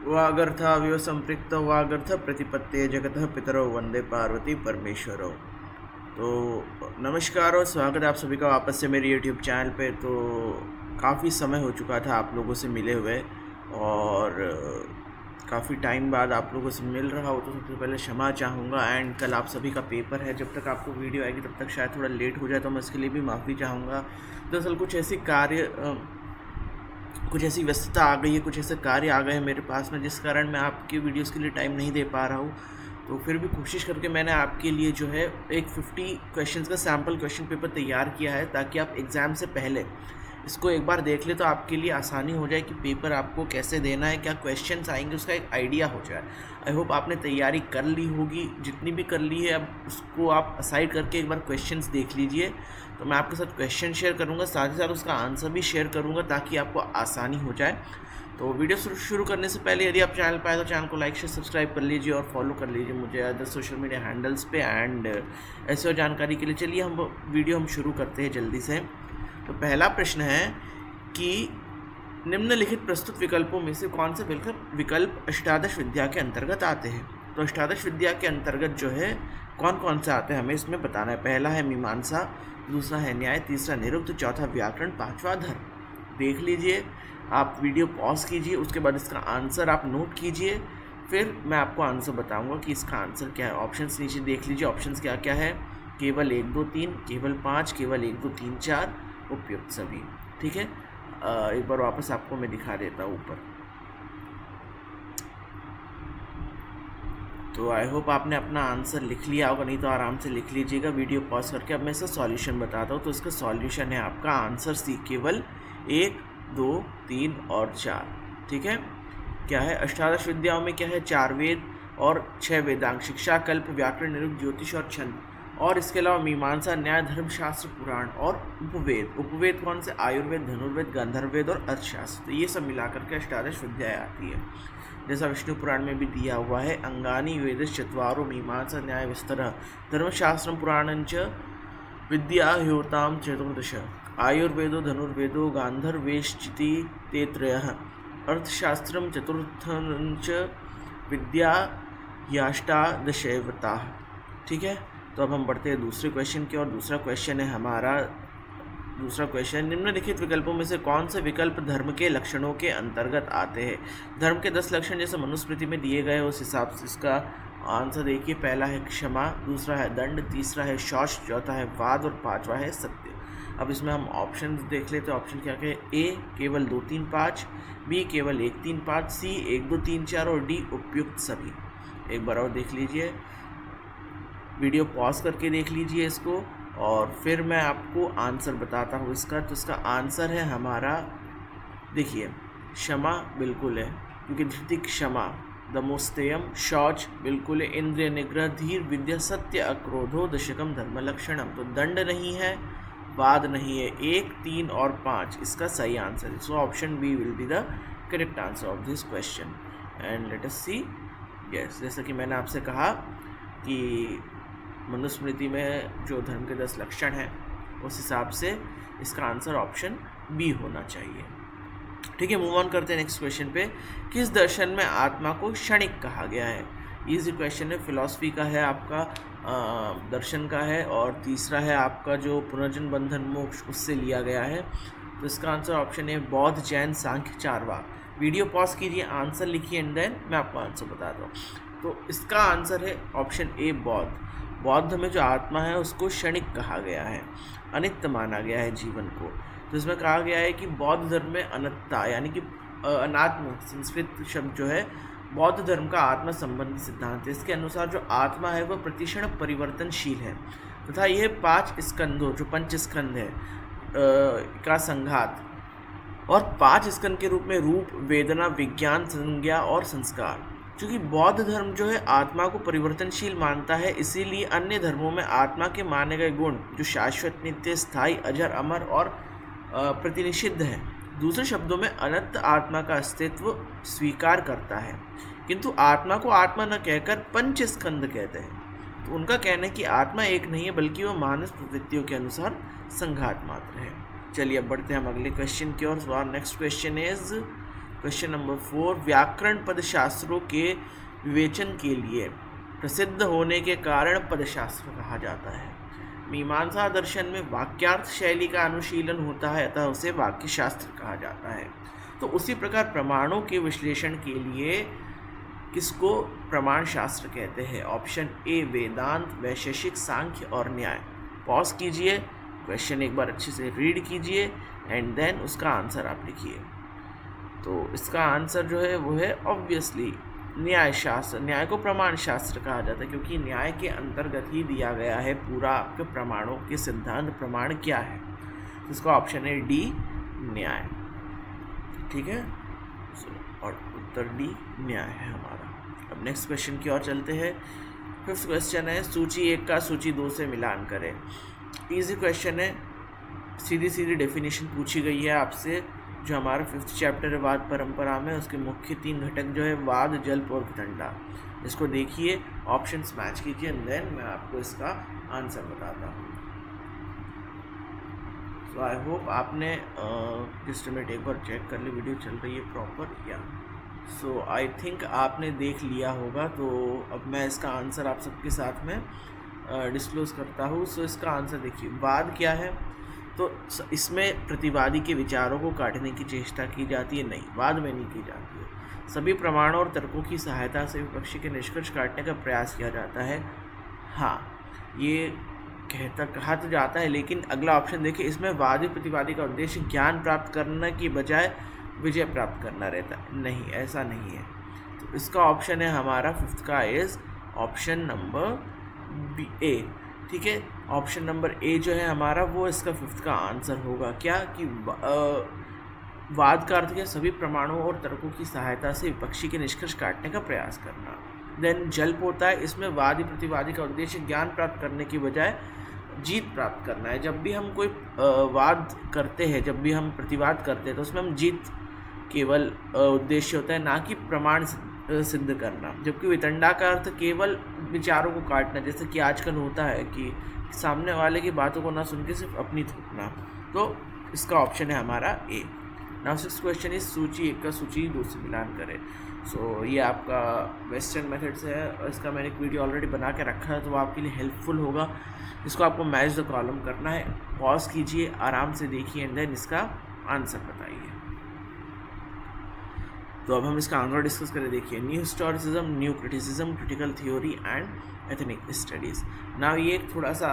वागर्थाव्यो संपृक्तो वागर्थ प्रतिपत्ते जगतः पितरो वंदे पार्वती परमेश्वरो। तो नमस्कार और स्वागत है आप सभी का वापस से मेरे YouTube चैनल पे। तो काफ़ी समय हो चुका था आप लोगों से मिले हुए और काफ़ी टाइम बाद आप लोगों से मिल रहा हो, तो सबसे पहले क्षमा चाहूँगा। एंड कल आप सभी का पेपर है, जब तक आपको वीडियो आएगी तब तक शायद थोड़ा लेट हो जाए, तो मैं इसके लिए भी माफ़ी चाहूँगा। दरअसल कुछ ऐसी व्यस्तता आ गई है, कुछ ऐसे कार्य आ गए हैं मेरे पास में, जिस कारण मैं आपकी वीडियोस के लिए टाइम नहीं दे पा रहा हूँ। तो फिर भी कोशिश करके मैंने आपके लिए जो है एक 50 क्वेश्चंस का सैम्पल क्वेश्चन पेपर तैयार किया है, ताकि आप एग्ज़ाम से पहले इसको एक बार देख ले तो आपके लिए आसानी हो जाए कि पेपर आपको कैसे देना है, क्या क्वेश्चंस आएंगे, उसका एक आइडिया हो जाए। आई होप आपने तैयारी कर ली होगी, जितनी भी कर ली है अब उसको आप असाइड करके एक बार क्वेश्चंस देख लीजिए। तो मैं आपके साथ क्वेश्चन शेयर करूंगा, साथ ही साथ उसका आंसर भी शेयर करूंगा, ताकि आपको आसानी हो जाए। तो वीडियो शुरू करने से पहले यदि आप चैनल पर आए तो चैनल को लाइक शेयर सब्सक्राइब कर लीजिए और फॉलो कर लीजिए मुझे अदर सोशल मीडिया हैंडल्स पे। एंड ऐसे और जानकारी के लिए चलिए हम शुरू करते हैं जल्दी से। तो पहला प्रश्न है कि निम्नलिखित प्रस्तुत विकल्पों में से कौन से विकल्प अष्टादश विद्या के अंतर्गत आते हैं। तो अष्टादश विद्या के अंतर्गत जो है कौन कौन से आते हैं हमें इसमें बताना है। पहला है मीमांसा, दूसरा है न्याय, तीसरा निरुक्त, चौथा व्याकरण, पांचवा धर्म। देख लीजिए, आप वीडियो पॉज कीजिए, उसके बाद इसका आंसर आप नोट कीजिए, फिर मैं आपको आंसर बताऊंगा कि इसका आंसर क्या है। ऑप्शंस नीचे देख लीजिए, ऑप्शंस क्या क्या है। केवल 1 2 3, केवल 5, केवल 1 2 3 4, उपयुक्त सभी। ठीक है, एक बार वापस आपको मैं दिखा देता हूँ ऊपर। तो आई होप आपने अपना आंसर लिख लिया होगा, नहीं तो आराम से लिख लीजिएगा वीडियो पॉज करके। अब मैं इसका सॉल्यूशन बताता हूँ। तो इसका सॉल्यूशन है आपका आंसर सी, केवल 1 2 3 और 4। ठीक है, क्या है अष्टादश विद्याओं में, क्या है 4 वेद और 6 वेदांग, शिक्षा, कल्प, व्याकरण, निरुक्त, ज्योतिष और छंद, और इसके अलावा मीमांसा, न्याय, धर्मशास्त्र, पुराण और उपवेद। उपवेद कौन से? आयुर्वेद, धनुर्वेद, गंधर्ववेद और अर्थशास्त्र। तो ये सब मिलाकर के अष्टादश विद्याएँ आती है। जैसा विष्णु पुराण में भी दिया हुआ है, अंगानी वेदश् चत्वारो मीमांसा न्याय विस्तरः धर्मशास्त्रम पुराणञ्च विद्या ह्योताम चतुर्दश आयुर्वेदो धनुर्वेदो गांधर्वेश्चिति ते त्रयः अर्थशास्त्रम चतुर्थञ्च विद्या ह्याष्टादशैवताः। ठीक है, तो अब हम बढ़ते हैं दूसरे क्वेश्चन की ओर। दूसरा क्वेश्चन है हमारा, दूसरा क्वेश्चन, निम्नलिखित विकल्पों में से कौन से विकल्प धर्म के लक्षणों के अंतर्गत आते हैं। धर्म के 10 लक्षण जैसे मनुस्मृति में दिए गए, उस हिसाब से इसका आंसर देखिए। पहला है क्षमा, दूसरा है दंड, तीसरा है शौच, चौथा है वाद और पांचवा है सत्य। अब इसमें हम ऑप्शन देख लेते हैं। ऑप्शन क्या क्या है? ए केवल 2 3 5, बी केवल 1 3 5, सी 1 2 3 4 और डी उपयुक्त सभी। एक बार और देख लीजिए, वीडियो पॉज करके देख लीजिए इसको, और फिर मैं आपको आंसर बताता हूँ इसका। तो इसका आंसर है हमारा, देखिए, क्षमा बिल्कुल है, क्योंकि धृति क्षमा, दमोस्तेयम, शौच बिल्कुल है, इंद्रिय निग्रह, धीर, विद्या, सत्य, अक्रोधो, दशकम, धर्म लक्षणम। तो दंड नहीं है, वाद नहीं है। 1 3 और 5 इसका सही आंसर है। So option B will be the correct answer of this question. And let us see, yes, जैसा कि मैंने आपसे कहा कि मनुस्मृति में जो धर्म के 10 लक्षण हैं, उस हिसाब से इसका आंसर ऑप्शन बी होना चाहिए। ठीक है, मूव ऑन करते हैं नेक्स्ट क्वेश्चन पे। किस दर्शन में आत्मा को क्षणिक कहा गया है? इजी क्वेश्चन है, फिलॉसफी का है, आपका दर्शन का है, और तीसरा है आपका जो पुनर्जन्म बंधन मोक्ष, उससे लिया गया है। तो इसका आंसर ऑप्शन है बौद्ध, जैन, सांख्य, चारवाक। वीडियो पॉज कीजिए, आंसर लिखिए, एंड देन मैं आपको आंसर बताता हूँ। तो इसका आंसर है ऑप्शन ए बौद्ध। बौद्ध में जो आत्मा है उसको क्षणिक कहा गया है, अनित्य माना गया है जीवन को। तो इसमें कहा गया है कि बौद्ध धर्म में अनंतता, यानी कि अनात्म, संस्कृत शब्द जो है, बौद्ध धर्म का आत्मा संबंधी सिद्धांत है। इसके अनुसार जो आत्मा है वह प्रतिक्षण परिवर्तनशील है, तथा यह 5 स्कंदों, जो 5 स्कंद है का संघात, और 5 स्कंद के रूप में रूप, वेदना, विज्ञान, संज्ञा और संस्कार। क्योंकि बौद्ध धर्म जो है आत्मा को परिवर्तनशील मानता है, इसीलिए अन्य धर्मों में आत्मा के माने गए गुण जो शाश्वत, नित्य, स्थायी, अजर, अमर और प्रतिनिषिद्ध है, दूसरे शब्दों में अनंत आत्मा का अस्तित्व स्वीकार करता है, किंतु आत्मा को आत्मा न कहकर पंचस्कंद कहते हैं। तो उनका कहना है कि आत्मा एक नहीं है, बल्कि वह मानस प्रवृत्तियों के अनुसार संघात मात्र है। चलिए अब बढ़ते हैं हम अगले क्वेश्चन की ओर। Next question is question number 4, व्याकरण पदशास्त्रों के विवेचन के लिए प्रसिद्ध होने के कारण पदशास्त्र कहा जाता है। मीमांसा दर्शन में वाक्यार्थ शैली का अनुशीलन होता है, अतः उसे वाक्य शास्त्र कहा जाता है। तो उसी प्रकार प्रमाणों के विश्लेषण के लिए किसको प्रमाण शास्त्र कहते हैं? ऑप्शन ए वेदांत, वैशेषिक, सांख्य और न्याय। पॉज कीजिए, क्वेश्चन एक बार अच्छे से रीड कीजिए एंड देन उसका आंसर आप लिखिए। तो इसका आंसर जो है वो है ऑब्वियसली न्याय शास्त्र। न्याय को प्रमाण शास्त्र कहा जाता है क्योंकि न्याय के अंतर्गत ही दिया गया है पूरा आपके प्रमाणों के सिद्धांत प्रमाण क्या है। तो इसका ऑप्शन है डी न्याय। ठीक है, और उत्तर डी न्याय है हमारा। अब नेक्स्ट क्वेश्चन की ओर चलते हैं। 5th क्वेश्चन है सूची 1 का सूची 2 से मिलान करें। इजी क्वेश्चन है, सीधी सीधी डेफिनेशन पूछी गई है आपसे। जो हमारा 5th चैप्टर है वाद परंपरा में, उसके मुख्य 3 घटक जो है वाद, जल्प और वितंडा। इसको देखिए, ऑप्शंस मैच कीजिए एंड देन मैं आपको इसका आंसर बताता हूँ। सो आई होप आपने जस्ट मिनट एक बार चेक कर ली, वीडियो चल रही है प्रॉपर या। सो आई थिंक आपने देख लिया होगा। तो अब मैं इसका आंसर आप सबके साथ में डिस्क्लोज़ करता हूँ। सो इसका आंसर देखिए, वाद क्या है? तो इसमें प्रतिवादी के विचारों को काटने की चेष्टा की जाती है? नहीं, वाद में नहीं की जाती है। सभी प्रमाणों और तर्कों की सहायता से विपक्षी के निष्कर्ष काटने का प्रयास किया जाता है। हाँ, ये कहा तो जाता है, लेकिन अगला ऑप्शन देखिए, इसमें वादी प्रतिवादी का उद्देश्य ज्ञान प्राप्त करने की बजाय विजय प्राप्त करना रहता है। नहीं, ऐसा नहीं है। तो इसका ऑप्शन है हमारा 5th का इज ऑप्शन नंबर बी ए। ठीक है, ऑप्शन नंबर ए जो है हमारा वो इसका 5th का आंसर होगा। क्या कि वाद का अर्थ है सभी प्रमाणों और तर्कों की सहायता से विपक्षी के निष्कर्ष काटने का प्रयास करना। देन जल्प होता है, इसमें वादी प्रतिवादी का उद्देश्य ज्ञान प्राप्त करने की बजाय जीत प्राप्त करना है। जब भी हम कोई वाद करते हैं, जब भी हम प्रतिवाद करते हैं, तो उसमें हम जीत केवल उद्देश्य होता है, ना कि प्रमाण सिद्ध करना। जबकि वितंडा का अर्थ केवल विचारों को काटना, जैसे कि आजकल होता है कि सामने वाले की बातों को ना सुन के सिर्फ अपनी थोपना। तो इसका ऑप्शन है हमारा ए। नाउ 6th क्वेश्चन इज सूची 1 का सूची 2 से मिलान करें। सो ये आपका वेस्टर्न मेथड से है और इसका मैंने एक वीडियो ऑलरेडी बना के रखा है, तो वो आपके लिए हेल्पफुल होगा। इसको आपको मैच द कॉलम करना है। पॉज कीजिए, आराम से देखिए एंड देन इसका आंसर बताइए। तो अब हम इसका आंसर डिस्कस करें। देखिए, new historicism, new criticism, critical theory and ethnic studies. ना ये एक थोड़ा सा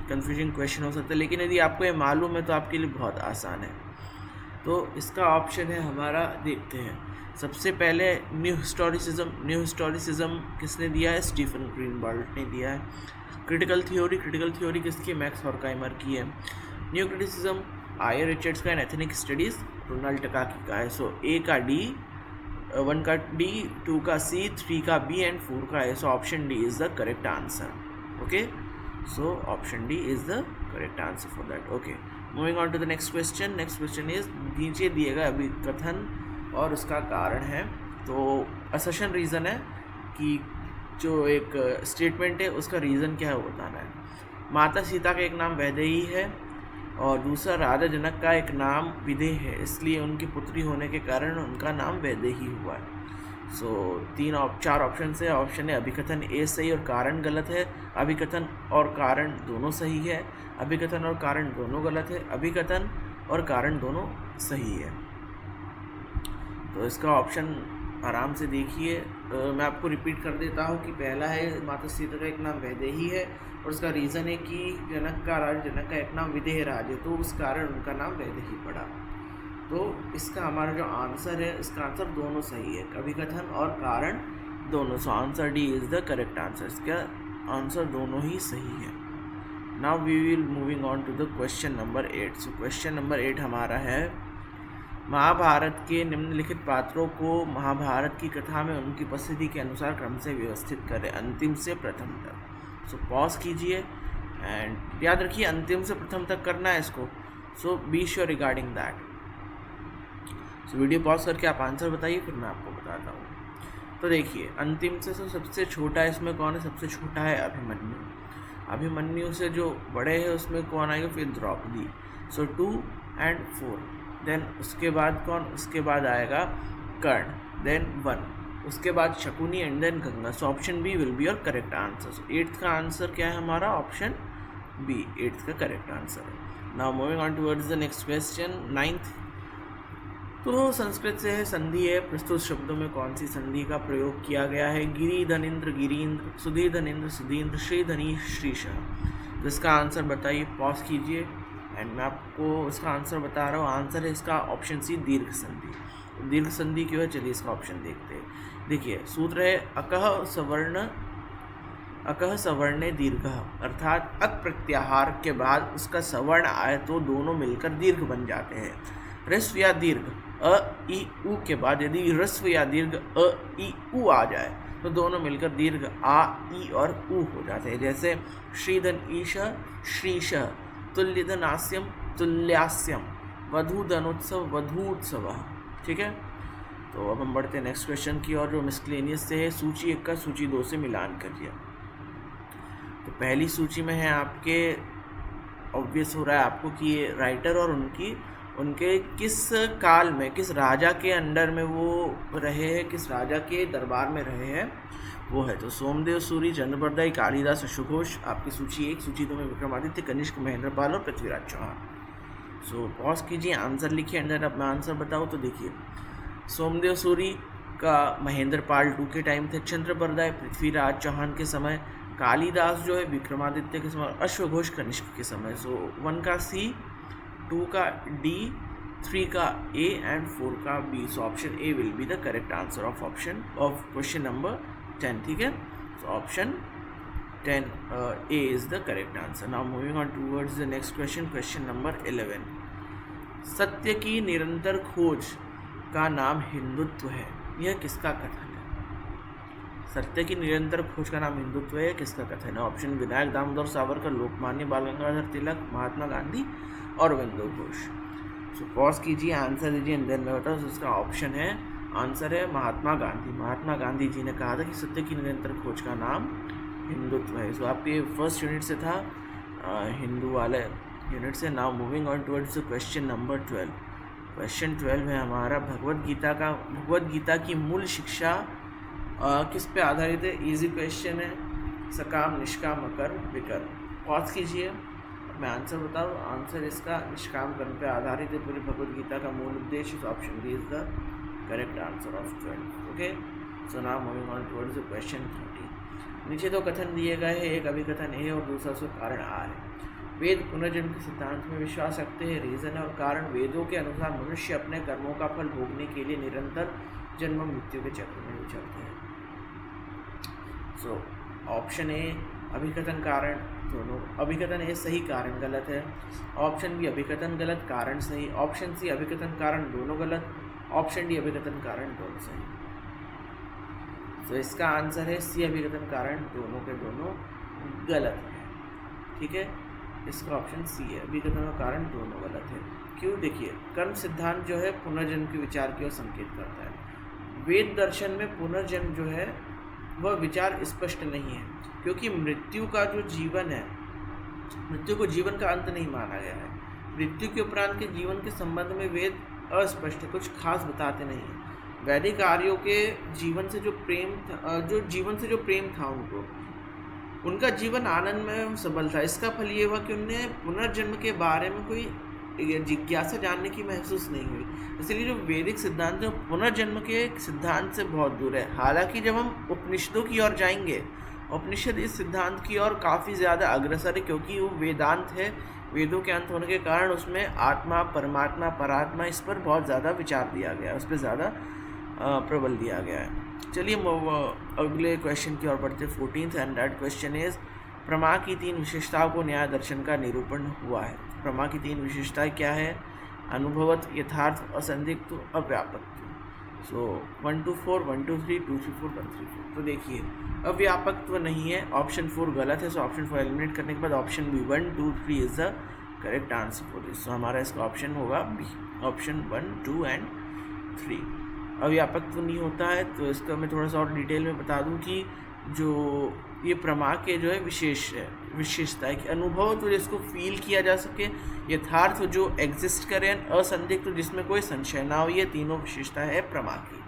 कंफ्यूजिंग क्वेश्चन हो सकता है, लेकिन यदि आपको ये मालूम है तो आपके लिए बहुत आसान है। तो इसका ऑप्शन है हमारा, देखते हैं। सबसे पहले न्यू हिस्टोरिसिज्म। न्यू हिस्टोरिसिज्म किसने दिया है? स्टीफन ग्रीनबर्ट ने दिया है। क्रिटिकल थ्योरी किसकी? मैक्स हॉर्खहाइमर की है। न्यू क्रिटिसिज्म आई रिचर्ड्स का, एंड एथनिक स्टडीज़ रोनाल्ड टकाकी का है। सो ए का डी, 1 का डी, 2 का सी, 3 का बी एंड 4 का है। So option D is the correct answer. Okay, so option D is the correct answer for that. Okay, moving on to the next question. Next question is नीचे दिएगा अभिकथन और उसका कारण है। तो असर्शन रीज़न है कि जो एक स्टेटमेंट है उसका रीज़न क्या है वो बताना है। माता सीता का एक नाम वैदेही है और दूसरा राजा जनक का एक नाम विदेह है, इसलिए उनकी पुत्री होने के कारण उनका नाम वैदेही हुआ है। सो 4 ऑप्शन है। ऑप्शन है अभिकथन ए सही और कारण गलत है, अभिकथन और कारण दोनों सही है, अभिकथन और कारण दोनों गलत है, अभिकथन और कारण दोनों सही है। तो इसका ऑप्शन आराम से देखिए। मैं आपको रिपीट कर देता हूँ कि पहला है माता सीता का एक नाम वैदेही है और उसका रीज़न है कि जनक का एक नाम विदेह राज है, तो उस कारण उनका नाम वैदेही पड़ा। तो इसका हमारा जो आंसर है, इसका आंसर दोनों सही है, अभिकथन और कारण दोनों। So answer D is the correct answer. इसका आंसर दोनों ही सही है। Now we will moving on to the question number 8। So question number 8 हमारा है, महाभारत के निम्नलिखित पात्रों को महाभारत की कथा में उनकी उपस्थिति के अनुसार क्रम से व्यवस्थित करें, अंतिम से प्रथम तक। सो पॉज कीजिए एंड याद रखिए अंतिम से प्रथम तक करना है इसको। So be sure regarding that. So video pause करके आप आंसर बताइए, फिर मैं आपको बताता हूँ। तो देखिए, अंतिम से सबसे छोटा इसमें कौन है? सबसे छोटा है अभिमन्यु। अभिमन्यु से जो बड़े हैं उसमें कौन आएगा? फिर द्रौपदी। सो 2 and 4 देन उसके बाद कौन, उसके बाद आएगा कर्ण, देन वन, उसके बाद Shakuni and then Ganga. So option B will be your correct answer. So 8th का आंसर क्या है हमारा, ऑप्शन बी 8th का करेक्ट आंसर है। Now moving on towards the next question 9th। तो संस्कृत से है, संधि है, प्रस्तुत शब्दों में कौन सी संधि का प्रयोग किया गया है। गिरी धनिंद्र गिरीन्द्र, सुधी धनिंद्र सुधीन्द्र, श्री धनी श्रीशा। तो इसका आंसर बताइए, पॉज कीजिए एंड मैं आपको इसका आंसर बता रहा हूँ। आंसर है इसका ऑप्शन सी दीर्घ संधि। दीर्घ संधि क्यों है, चलिए इसका ऑप्शन देखते हैं। देखिए सूत्र है अकह सवर्णे दीर्घ, अर्थात अक प्रत्याहार के बाद उसका सवर्ण आए तो दोनों मिलकर दीर्घ बन जाते हैं। ह्रस्व या दीर्घ अ ई उ के बाद यदि ह्रस्व या दीर्घ अ ई उ आ जाए तो दोनों मिलकर दीर्घ आ ई और उ हो जाते हैं। जैसे श्रीधन ईश श्रीश, तुल्यधनास्यम तुल्यास्यम, वधूधनोत्सव वधूत्सव। ठीक है, तो अब हम बढ़ते हैं नेक्स्ट क्वेश्चन की और, जो मिसक्लेनियस से है। सूची 1 का सूची 2 से मिलान करिए। तो पहली सूची में है आपके, ऑब्वियस हो रहा है आपको कि ये राइटर और उनके किस काल में, किस राजा के अंडर में वो रहे हैं, किस राजा के दरबार में रहे हैं वो है। तो सोमदेव सूरी, चंद्रप्रदाय, कालिदास, अश्वघोष। आपकी सूची 1, सूची 2 में विक्रमादित्य, कनिष्क, महेंद्रपाल और पृथ्वीराज चौहान। सो पॉज कीजिए, आंसर लिखिए एंड अब मैं आंसर बताऊँ। तो देखिए सोमदेव सूरी का महेंद्रपाल 2 के टाइम थे, चंद्रप्रदाय पृथ्वीराज चौहान के समय, कालिदास जो है विक्रमादित्य के समय, अश्वघोष कनिष्क के समय। सो 1 का सी, 2 का डी, 3 का ए एंड 4 का B. So option A will be the correct answer of question number 10। ठीक है, so option 10 A is the correct answer. Now moving on towards the next question, question number 11। सत्य की निरंतर खोज का नाम हिंदुत्व है, यह किसका कथन है। सत्य की निरंतर खोज का नाम हिंदुत्व है, किसका कथन है। ऑप्शन विनायक दामोदर सावरकर, लोकमान्य बाल गंगाधर तिलक, महात्मा गांधी और अरविंदो घोष। सो पॉज कीजिए, आंसर दीजिए एंड देन मैं बताऊँ। तो इसका ऑप्शन है, आंसर है महात्मा गांधी। महात्मा गांधी जी ने कहा था कि सत्य की निरंतर खोज का नाम हिंदुत्व है। सो आपके फर्स्ट यूनिट से था हिंदू वाले यूनिट से। Now moving on towards question number 12। Question 12 है हमारा, भगवद गीता की मूल शिक्षा किस पे आधारित है। इजी क्वेश्चन है, सकाम निष्काम अकर्म विकर्म। पॉज कीजिए, मैं आंसर बताऊँ। आंसर इसका निष्काम कर्म पे आधारित है पूरी भगवद गीता का मूल उद्देश्य। Option B is the correct answer of 12। Okay, so now moving on towards the question 13। नीचे दो कथन दिए गए हैं, एक अभिकथन ए और दूसरा उसका कारण आर है। वेद पुनर्जन्म के सिद्धांत में विश्वास रखते हैं। रीजन और कारण, वेदों के अनुसार मनुष्य अपने कर्मों का फल भोगने के लिए निरंतर जन्म मृत्यु के चक्र में विचरते हैं। सो ऑप्शन ए अभिकथन कारण दोनों, अभिकथन ए सही कारण गलत है। ऑप्शन बी अभिकथन गलत कारण सही। ऑप्शन सी अभिकथन कारण दोनों गलत। ऑप्शन डी अभिकथन कारण दोनों सही। तो इसका आंसर है सी अभिकथन कारण दोनों के दोनों गलत है। ठीक है, इसका ऑप्शन सी है, अभिकथन और कारण दोनों गलत है। क्यों, देखिए कर्म सिद्धांत जो है पुनर्जन्म के विचार की ओर संकेत करता है। वेद दर्शन में पुनर्जन्म जो है वह विचार स्पष्ट नहीं है, क्योंकि मृत्यु का जो जीवन है, मृत्यु को जीवन का अंत नहीं माना गया है। मृत्यु के उपरांत के जीवन के संबंध में वेद अस्पष्ट है, कुछ खास बताते नहीं हैं। वैदिक आर्यों के जीवन से जो प्रेम था उनका जीवन आनंद में सबल था। इसका फल ये हुआ कि उन्हें पुनर्जन्म के बारे में कोई जिज्ञासा जानने की महसूस नहीं हुई। इसलिए जो वैदिक सिद्धांत है पुनर्जन्म के सिद्धांत से बहुत दूर है। हालांकि जब हम उपनिषदों की ओर जाएंगे, उपनिषद इस सिद्धांत की ओर काफ़ी ज़्यादा अग्रसर है, क्योंकि वो वेदांत है। वेदों के अंत होने के कारण उसमें आत्मा, परमात्मा, परात्मा, इस पर बहुत ज़्यादा विचार दिया गया है, उस पर ज़्यादा प्रबल दिया गया है। चलिए अगले क्वेश्चन की ओर बढ़ते 14th and that question is, प्रमा की 3 विशेषताओं को न्याय दर्शन का निरूपण हुआ है। प्रमा की 3 विशेषताएं क्या है। अनुभवत, यथार्थ, असंदिग्ध, अव्यापकत्व। सो 1 to 4, 1 to 3, 2 to 4, 1 3 4। तो देखिए अव्यापकत्व नहीं है, ऑप्शन 4 गलत है। सो ऑप्शन 4 एलिमिनेट करने के बाद option B 1 2 3 is the correct answer for this. So हमारा इसका ऑप्शन होगा बी, ऑप्शन 1 2 एंड 3। अव्यापकत्व नहीं होता है, तो इसका मैं थोड़ा सा और डिटेल में बता दूं कि जो ये प्रमा के जो है विशेषता है कि अनुभव तो जिसको फील किया जा सके, यथार्थ जो एग्जिस्ट करे, असंदिग्ध तो जिसमें कोई संशय ना हो, ये तीनों विशेषता है प्रमा की।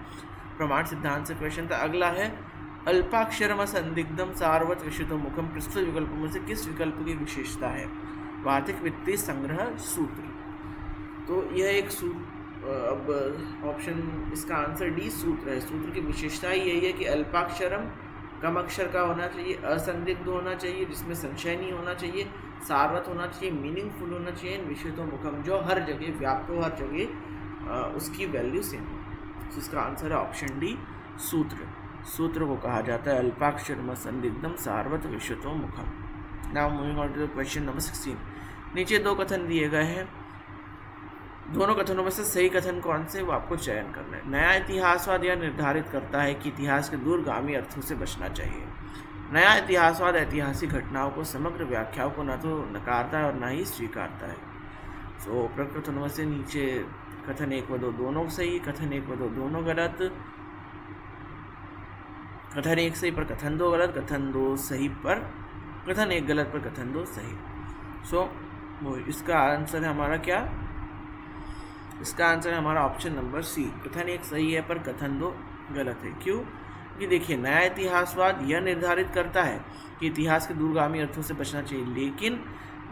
प्रमाण सिद्धांत से क्वेश्चन था। अगला है अल्पाक्षरम असंदिग्धम सारवत विशुद्धो मुखम प्रस्तुत विकल्पों में से किस विकल्प की विशेषता है? वार्तिक वित्तीय संग्रह सूत्र। तो यह एक अब ऑप्शन इसका आंसर डी सूत्र है। सूत्र की विशेषता यही है कि अल्पाक्षरम कम अक्षर का होना चाहिए, असंदिग्ध होना चाहिए जिसमें संशय नहीं होना चाहिए, सारवत होना चाहिए, मीनिंगफुल होना चाहिए, विशुद्धो मुखम जो हर जगह व्याप्त हो, हर जगह उसकी वैल्यू सेम हो। तो इसका आंसर है ऑप्शन डी सूत्र। सूत्र को कहा जाता है अल्पाक्षरम असंदिग्धम सारवत विशुद्धो मुखम। Now moving on to the question number 16। नीचे दो कथन दिए गए हैं, दोनों कथनों में से सही कथन कौन से वो आपको चयन करना है। नया इतिहासवाद यह निर्धारित करता है कि इतिहास के दूरगामी अर्थों से बचना चाहिए। नया इतिहासवाद ऐतिहासिक घटनाओं को समग्र व्याख्याओं को न तो नकारता है और न ही स्वीकारता है। सो उपरोक्त कथनों में से नीचे कथन 1 व 2 दोनों सही, कथन 1 व 2 दोनों गलत, कथन 1 सही पर कथन 2 गलत, कथन 2 सही पर कथन 1 गलत पर कथन 2 सही। सो इसका आंसर है हमारा क्या? इसका आंसर है हमारा ऑप्शन नंबर सी। कथन 1 सही है पर कथन 2 गलत है। क्यों? कि देखिए नया इतिहासवाद यह निर्धारित करता है कि इतिहास के दूरगामी अर्थों से बचना चाहिए, लेकिन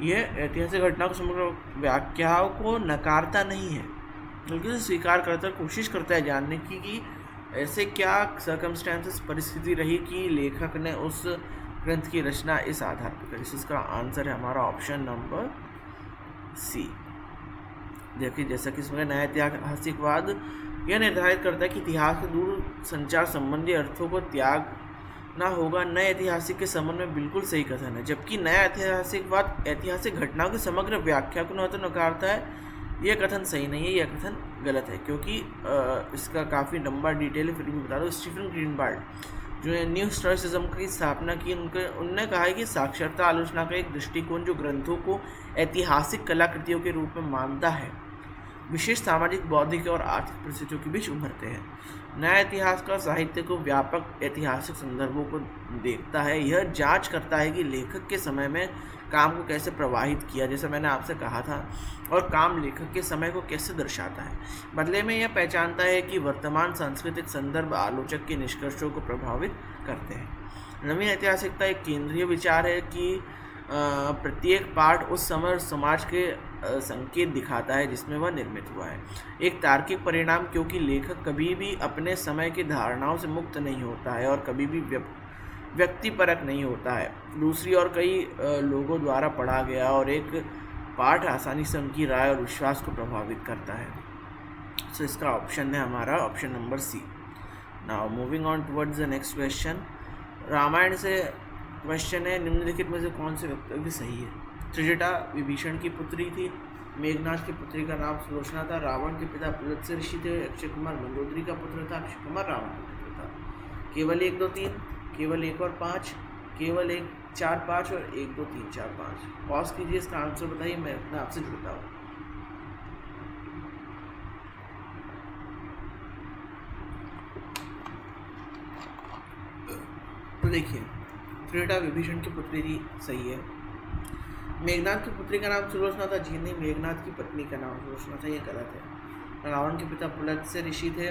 यह ऐतिहासिक घटनाओं को समग्र व्याख्याओं को नकारता नहीं है, बल्कि उसे स्वीकार करता है, कोशिश करता है जानने की कि ऐसे क्या सर्कमस्टेंसेस परिस्थिति रही कि लेखक ने उस ग्रंथ की रचना इस आधार पर करी। इसका आंसर है हमारा ऑप्शन नंबर सी। देखिए जैसा कि इसमें नया ऐतिहासिकवाद यह निर्धारित करता है कि इतिहास के दूर संचार संबंधी अर्थों को त्यागना होगा। नए ऐतिहासिक के संबंध में बिल्कुल सही कथन है, जबकि नया ऐतिहासिकवाद ऐतिहासिक घटनाओं की समग्र व्याख्या को न तो नकारता है। यह कथन सही नहीं है, यह कथन गलत है, क्योंकि इसका काफ़ी लंबा डिटेल फिर भी बता दो। स्टीफन ग्रीनबर्ग जो न्यू हिस्टोरिसिज्म की स्थापना की, उनने कहा है कि साक्षरता आलोचना का एक दृष्टिकोण जो ग्रंथों को ऐतिहासिक कलाकृतियों के रूप में मानता है, विशेष सामाजिक, बौद्धिक और आर्थिक परिस्थितियों के बीच उभरते हैं। नया इतिहास का साहित्य को व्यापक ऐतिहासिक संदर्भों को देखता है। यह जांच करता है कि लेखक के समय में काम को कैसे प्रवाहित किया, जैसे मैंने आपसे कहा था, और काम लेखक के समय को कैसे दर्शाता है। बदले में यह पहचानता है कि वर्तमान सांस्कृतिक संदर्भ आलोचक के निष्कर्षों को प्रभावित करते हैं। नवीन ऐतिहासिकता एक केंद्रीय विचार है कि प्रत्येक पाठ उस समय और समाज के संकेत दिखाता है जिसमें वह निर्मित हुआ है। एक तार्किक परिणाम, क्योंकि लेखक कभी भी अपने समय की धारणाओं से मुक्त नहीं होता है और कभी भी व्यक्तिपरक नहीं होता है। दूसरी ओर कई लोगों द्वारा पढ़ा गया और एक पाठ आसानी से उनकी राय और विश्वास को प्रभावित करता है। सो इसका ऑप्शन है हमारा option number C. Now moving on towards the next question. Ramayana से क्वेश्चन है, निम्नलिखित में से कौन से वक्तव्य सही है? त्रिजटा विभीषण की पुत्री थी, मेघनाथ की पुत्री का नाम सुलोचना था, रावण के पिता पुलत्स्य ऋषि थे, अक्षय कुमार मंदोदरी का पुत्र था, अक्षय कुमार रावण का पुत्र था। केवल 1 2 3, केवल 1 और 5, केवल 1 4 5 और 1 2 3 4 5। पॉज कीजिए, इसका आंसर बताइए, मैं अपने आपसे जुड़ता हूँ। तो देखिए त्रिजटा विभीषण की पुत्री थी, सही है। मेघनाथ की पुत्री का नाम सुलोचना था, जी नहीं। मेघनाथ की पत्नी का नाम सुलोचना था, ये गलत है। रावण के पिता पुलत्स्य ऋषि थे,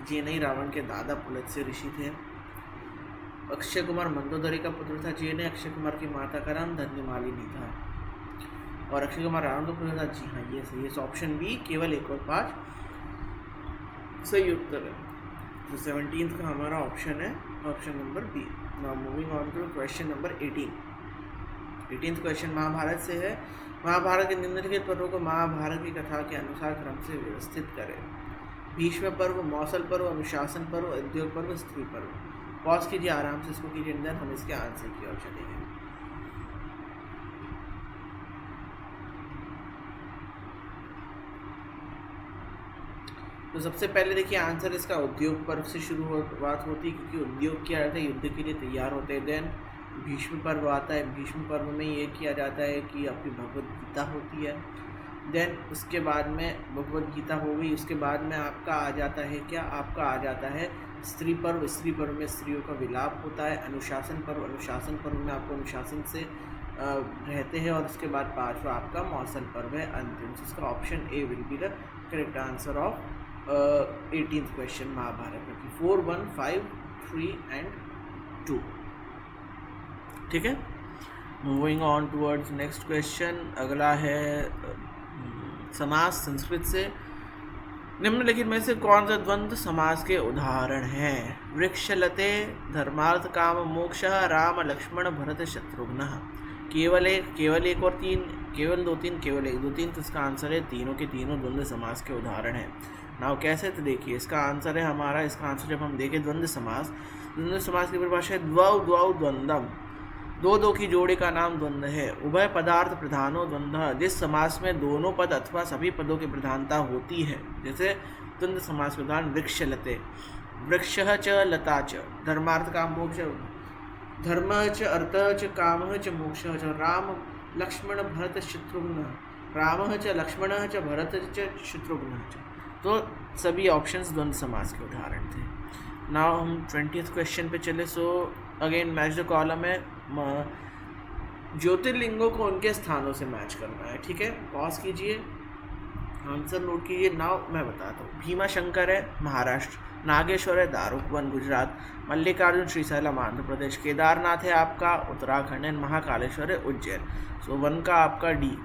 जी नहीं। रावण के दादा पुलत्स्य ऋषि थे। अक्षय कुमार मंदोदरी का पुत्र था, जी नहीं। अक्षय कुमार की माता का नाम धन्यमालिनी था और अक्षय कुमार रावण का पुत्र था, जी हाँ, ये सही है। ऑप्शन बी केवल 1 और 5 सही उत्तर है। तो 17th का हमारा ऑप्शन है option number B. Now moving on to question number 18th question Mahabharata से है। महाभारत के निम्नलिखित पर्वों को महाभारत की कथा के अनुसार क्रम से व्यवस्थित करें। भीष्म पर्व, मौसल पर्व, अनुशासन पर्व, उद्योग पर्व, स्त्री पर्व। पॉज कीजिए, आराम से इसको कीजिए, देन हम इसके आंसर की ओर चलेंगे। तो सबसे पहले देखिए आंसर इसका उद्योग पर्व से शुरुआत होती है, क्योंकि उद्योग किया जाता है, युद्ध के लिए तैयार होते हैं। देन भीष्म पर्व आता है। भीष्म पर्व में ये किया जाता है कि आपकी भगवद गीता होती है। देन उसके बाद में भगवद गीता हो गई। उसके बाद में आपका आ जाता है क्या, आपका आ जाता है स्त्री पर्व। स्त्री पर्व में स्त्रियों का विलाप होता है। अनुशासन पर्व, अनुशासन पर्व में आपको अनुशासन से रहते हैं। और उसके बाद पांचवा आपका मौसल पर्व है, अंतिम। इसका option A will be the correct answer of 18th question Mahabharata में। 4, 1, 5, 3 एंड 2। ठीक है, moving on towards next question. अगला है समास संस्कृत से। निम्नलिखित में से कौन सा द्वंद्व समास के उदाहरण हैं? वृक्षलते, धर्मार्थ काम मोक्ष, राम लक्ष्मण भरत शत्रुघ्न। केवल एक और तीन, केवल दो तीन, केवल एक दो तीन। तो इसका आंसर है तीनों के तीनों द्वंद्व समास के उदाहरण हैं। नाउ कैसे, तो देखिए इसका आंसर है हमारा, इसका आंसर जब हम देखें द्वंद्व समास की परिभाषा है द्वौ द्वौ द्वंद्वम, दो की जोड़ी का नाम द्वंद्व है। उभय पदार्थ प्रधानो द्वंद्व, जिस समास में दोनों पद अथवा सभी पदों की प्रधानता होती है। जैसे द्वंद्व समास के उदाहरण वृक्षलते, वृक्षः च लता च, धर्मार्थ काम मोक्ष, धर्मः च अर्थः च कामः च मोक्षः च, राम लक्ष्मण भरत शत्रुघ्न, रामः च लक्ष्मणः च भरत च शत्रुघ्न च। तो सभी ऑप्शंस द्वंद्व समास के उदाहरण थे। नाउ हम 20th क्वेश्चन पे चले। So again match the column है, ज्योतिर्लिंगों को उनके स्थानों से मैच करना है। ठीक है, पॉज कीजिए, आंसर नोट कीजिए। नाउ मैं बताता हूँ। भीमा शंकर है महाराष्ट्र, नागेश्वर है दारुकवन गुजरात, मल्लिकार्जुन श्रीशैलम आंध्र प्रदेश, केदारनाथ है आपका उत्तराखंड, एंड महाकालेश्वर है उज्जैन। सो 1 का आपका डी,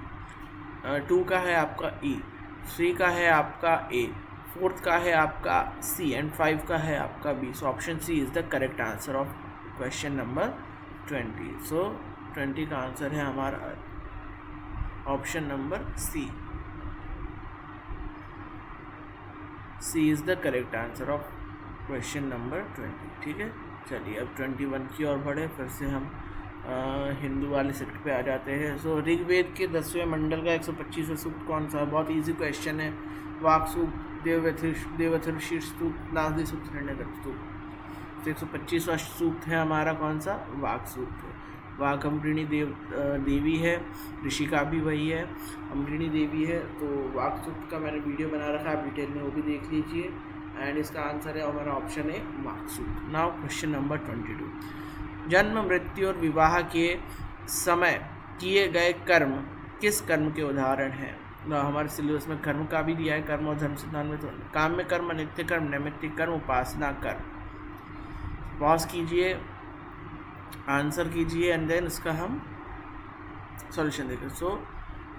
2 का है आपका ई, 3 का है आपका ए, 4th का है आपका सी, एंड 5 का है आपका B. So option C is the correct answer of question number 20। So 20 का आंसर है हमारा option number C. C is the correct answer of question number 20। ठीक है, चलिए अब 21 की ओर बढ़े। फिर से हम हिंदू वाले सेक्ट पे आ जाते हैं। सो ऋग्वेद के 10वें मंडल का 125वां सूक्त कौन सा? बहुत इजी क्वेश्चन है। वाक सूक्त, देवथर्षि सूक्त, नासदी सूक्त, हिरण्यगर्भ सूक्त। 125वां सूक्त है हमारा कौन सा? वाक सूक्त है। वाक अम्बरिणी देवी है, ऋषिका भी वही है, अम्बरिणी देवी है। तो वाक सूक्त का मैंने वीडियो बना रखा है, आप डिटेल में वो भी देख लीजिए। एंड इसका आंसर है हमारा ऑप्शन है वाक सूक्त। Now question number 22। जन्म, मृत्यु और विवाह के समय किए गए कर्म किस कर्म के उदाहरण हैं? हमारे सिलेबस में कर्म का भी दिया है, कर्म और धर्म सिद्धांत में। तो काम्य कर्म, नित्य कर्म, नैमित्तिक कर्म, उपासना कर्म। पॉज कीजिए, आंसर कीजिए, एंड देन इसका हम सॉल्यूशन देखें। सो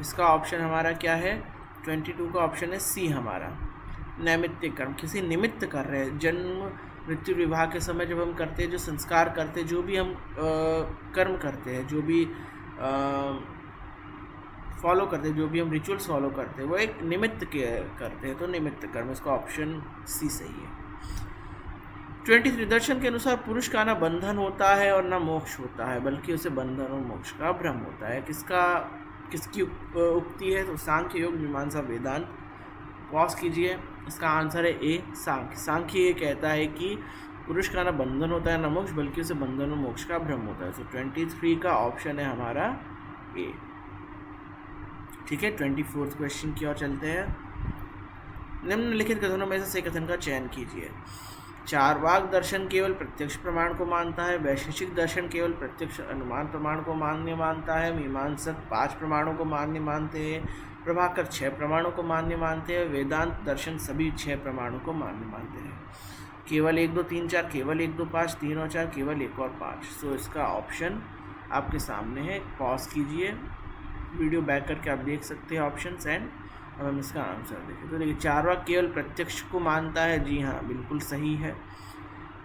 इसका ऑप्शन हमारा क्या है? 22 का ऑप्शन है सी हमारा, नैमित्तिक कर्म। किसी निमित्त कर रहे हैं, जन्म मृत्यु विवाह के समय जब हम करते हैं, जो संस्कार करते हैं, जो भी हम कर्म करते हैं, जो भी फॉलो करते हैं, जो भी हम रिचुअल्स फॉलो करते हैं, वो एक निमित्त के करते हैं। तो निमित्त कर्म, इसका ऑप्शन सी सही है। 23 दर्शन के अनुसार पुरुष का ना बंधन होता है और ना मोक्ष होता है, बल्कि उसे बंधन और मोक्ष का भ्रम होता है। किसकी उक्ति है? तो सांख्य, योग, मीमांसा, वेदांत। पॉज कीजिए, इसका आंसर है ए, सांख्य। सांख्य ये कहता है कि पुरुष का ना बंधन होता है ना मोक्ष, बल्कि उसे बंधन और मोक्ष का भ्रम होता है। तो 23 का ऑप्शन है हमारा ए। ठीक है, 24th क्वेश्चन की ओर चलते हैं। निम्नलिखित कथनों में से सही कथन का चयन कीजिए। चार्वाक दर्शन केवल प्रत्यक्ष प्रमाण को मानता है, वैशेषिक दर्शन केवल प्रत्यक्ष अनुमान प्रमाण को मान्य मानता है, मीमांसक 5 प्रमाणों को मान्य मानते हैं, प्रभाकर 6 प्रमाणों को मान्य मानते हैं, वेदांत दर्शन सभी 6 प्रमाणों को मान्य मानते हैं। केवल 1, 2, 3, 4, केवल 1, 2, 5, 3 और 4, केवल 1 और 5। सो इसका ऑप्शन आपके सामने है। पॉज कीजिए, वीडियो बैक करके आप देख सकते हैं ऑप्शंस, एंड अब हम इसका आंसर देखें। तो देखिए, चार्वाक केवल प्रत्यक्ष को मानता है, जी हाँ बिल्कुल सही है।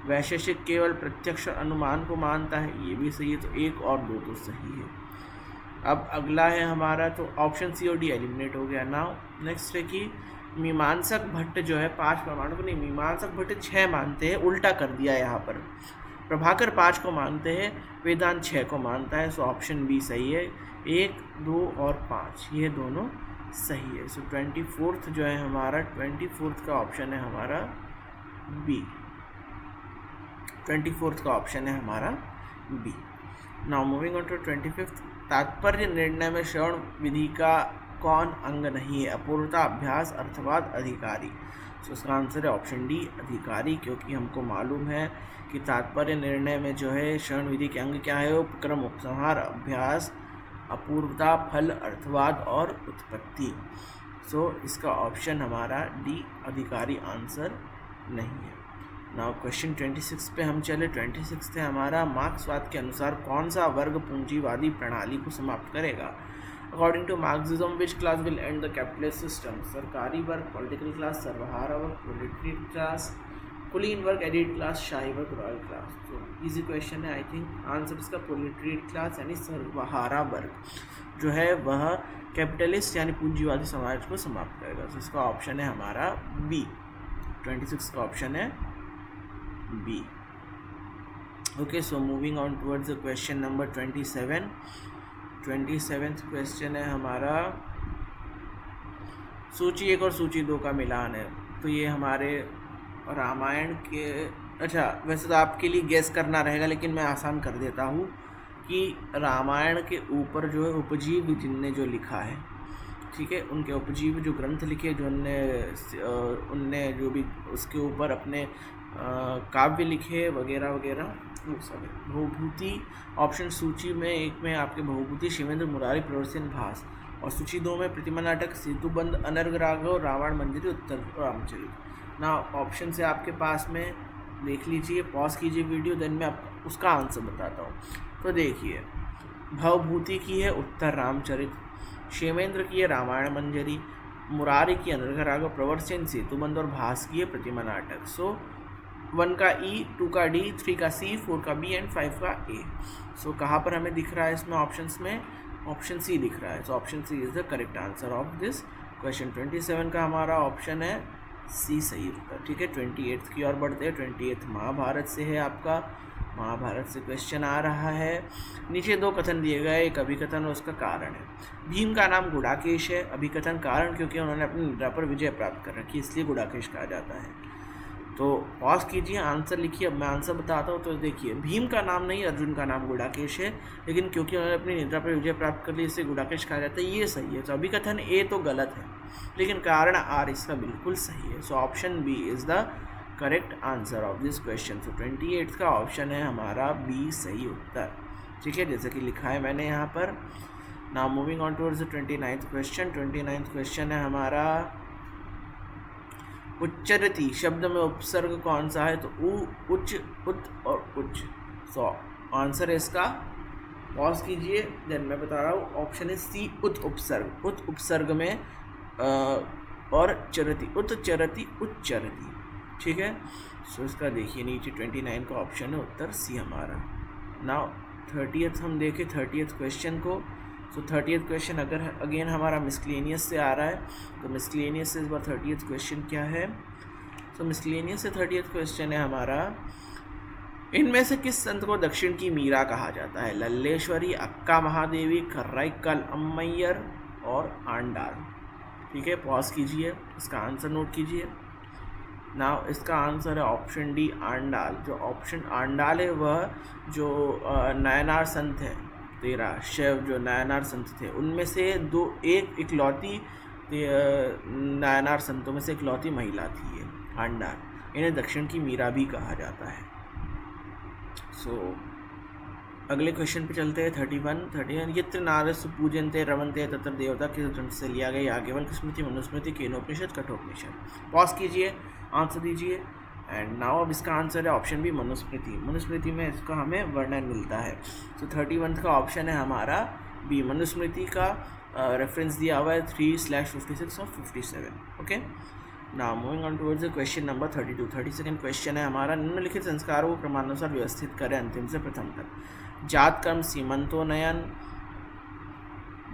वैशेषिक केवल प्रत्यक्ष अनुमान को मानता है, ये भी सही है। तो 1 और 2 तो सही है। अब अगला है हमारा, तो ऑप्शन सी और डी एलिमिनेट हो गया। नाउ नेक्स्ट है कि मीमांसक भट्ट जो है 5 प्रमाणों को नहीं, मीमांसक भट्ट 6 मानते हैं, उल्टा कर दिया यहाँ पर। प्रभाकर 5 को मानते हैं, वेदांत 6 को मानता है। सो ऑप्शन बी सही है। 1, 2 और 5 ये दोनों सही है। सो 24th जो है हमारा, 24th का ऑप्शन है हमारा बी। 24th का ऑप्शन है हमारा B. Now moving on to 25th। तात्पर्य निर्णय में श्रवण विधि का कौन अंग नहीं है? अपूर्वता, अभ्यास, अर्थवाद, अधिकारी। तो इसका आंसर है ऑप्शन डी, अधिकारी, क्योंकि हमको मालूम है कि तात्पर्य निर्णय में जो है श्रवण विधि के अंग क्या है? उपक्रम, उपसंहार, अभ्यास, अपूर्वता, फल, अर्थवाद और उत्पत्ति। सो इसका ऑप्शन हमारा डी, अधिकारी आंसर नहीं है। नाउ क्वेश्चन 26 पे हम चले। 26 है हमारा, मार्क्सवाद के अनुसार कौन सा वर्ग पूंजीवादी प्रणाली को समाप्त करेगा? According to Marxism which class will end the capitalist system? सरकारी वर्ग, पॉलिटिकल क्लास, सर्वहारा वर्ग, प्रोलेटरिएट क्लास, कुलीन वर्ग, एडिट क्लास, शाही वर्ग, रॉयल क्लास। तो इजी क्वेश्चन है। आई थिंक आंसर इसका प्रोलेटरिएट क्लास यानी सर्वहारा वर्ग जो है वह कैपिटलिस्ट यानी पूंजीवादी समाज को समाप्त करेगा। तो इसका ऑप्शन है हमारा बी। 26 का ऑप्शन है B. Okay, so moving on towards the question number 27। 27th question है हमारा, सूची 1 और सूची 2 का मिलान है। तो ये हमारे रामायण के, अच्छा वैसे तो आपके लिए गेस करना रहेगा लेकिन मैं आसान कर देता हूँ कि रामायण के ऊपर जो है उपजीव जिनने जो लिखा है, ठीक है, उनके उपजीव जो ग्रंथ लिखे, जो उनने जो भी उसके ऊपर अपने काव्य लिखे वगैरह वगैरह, वो सब है। बहुभूति ऑप्शन सूची में 1 में आपके बहुभूति, शिवेंद्र मुरारी, प्रवरसेन, भास, और सूची 2 में प्रतिमा नाटक, सेतुबंध, अनर्ग राघव, रावण मंजरी, उत्तर रामचरित। ना ऑप्शन से आपके पास में देख लीजिए, पॉज कीजिए वीडियो, देन मैं आपको उसका आंसर बताता हूँ। तो देखिए, भवभूति की है उत्तर रामचरित, शिवेंद्र की है रामायण मंजरी, मुरारी की अनर्ग राघव, प्रवरसेन सेतुबंध और भास की है प्रतिमा नाटक। सो 1 का ई, 2 का डी, 3 का सी, 4 का बी एंड 5 का ए। सो कहाँ पर हमें दिख रहा है इसमें ऑप्शंस में? ऑप्शन सी दिख रहा है। So option C is the correct answer of this question. 27 का हमारा ऑप्शन है सी सही उत्तर। ठीक है, 28 की ओर बढ़ते हैं। 28 महाभारत से है आपका, महाभारत से क्वेश्चन आ रहा है। नीचे 2 कथन दिए गए, एक अभिकथन और उसका कारण है। भीम का नाम गुडाकेश है, अभिकथन कारण क्योंकि उन्होंने अपनी निद्रा पर विजय प्राप्त कर रखी, इसलिए गुडाकेश कहा जाता है। तो पॉज कीजिए, आंसर लिखिए, अब मैं आंसर बताता हूँ। तो देखिए, भीम का नाम नहीं, अर्जुन का नाम गुडाकेश है, लेकिन क्योंकि उन्होंने अपनी निद्रा पर विजय प्राप्त कर ली इससे गुडाकेश कहा जाता है, ये सही है। तो अभिकथन ए तो गलत है, लेकिन कारण आर इसका बिल्कुल सही है। So option B is the correct answer of this question. So 28 का ऑप्शन है हमारा बी सही उत्तर। ठीक है, जैसे कि लिखा है मैंने यहाँ पर। Now moving on towards the 29th question. 29th question है हमारा, उच्चरति शब्द में उपसर्ग कौन सा है? तो उ, उच्च, उत और उच्च। सो आंसर है इसका, पॉज कीजिए, देन मैं बता रहा हूँ। ऑप्शन है सी, उत उपसर्ग। उत उपसर्ग में और चरति, उत चरति, उच्चरति। ठीक है, सो इसका देखिए नीचे 29 का ऑप्शन है उत्तर सी हमारा। नाउ 30th हम देखें 30th क्वेश्चन को। सो 30th क्वेश्चन अगर अगेन हमारा मिसक्लेनियस से आ रहा है, तो मिसक्लेनियस से इस बार 30th क्वेश्चन क्या है? सो मिसक्लेनियस से 30th क्वेश्चन है हमारा, इनमें से किस संत को दक्षिण की मीरा कहा जाता है? लल्लेश्वरी, अक्का महादेवी, कर्राइकल अम्मैयर और आंडाल। ठीक है, पॉज कीजिए, इसका आंसर नोट कीजिए। नाउ इसका आंसर है ऑप्शन डी, आंडाल। जो ऑप्शन आंडाल है वह जो नायनार संत है, 13 शैव जो नायनार संत थे, उनमें से इकलौती नायनार संतों में से इकलौती महिला थी ये आंडाल। इन्हें दक्षिण की मीरा भी कहा जाता है। सो अगले क्वेश्चन पे चलते हैं। 31 यत्र नारस्य पूजन्ते रमन्ते तत्र देवता किस ग्रंथ से लिया गया? याज्ञवल्क्य स्मृति, मनुस्मृति, केनोपनिषद, कठोपनिषद। पॉज कीजिए, आंसर दीजिए। एंड नाउ अब इसका आंसर है ऑप्शन बी, मनुस्मृति। मनुस्मृति में इसका हमें वर्णन मिलता है। तो 31 का ऑप्शन है हमारा बी, मनुस्मृति का रेफरेंस दिया हुआ है 3/56 और 57। Okay, now moving on towards the question number 32। 32nd question है हमारा, निम्नलिखित संस्कारों को क्रमानुसार व्यवस्थित करें अंतिम से प्रथम तक। जात कर्म, सीमंतोन्नयन,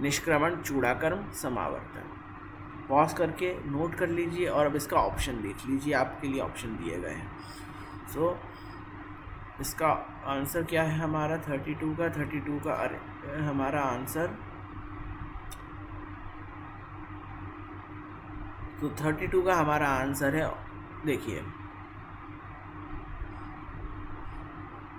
निष्क्रमण, चूड़ाकर्म, समावर्तन। पॉज करके नोट कर लीजिए और अब इसका ऑप्शन देख लीजिए, आपके लिए ऑप्शन दिए गए हैं। सो इसका आंसर क्या है हमारा? 32 का हमारा आंसर, तो 32 का हमारा आंसर है, देखिए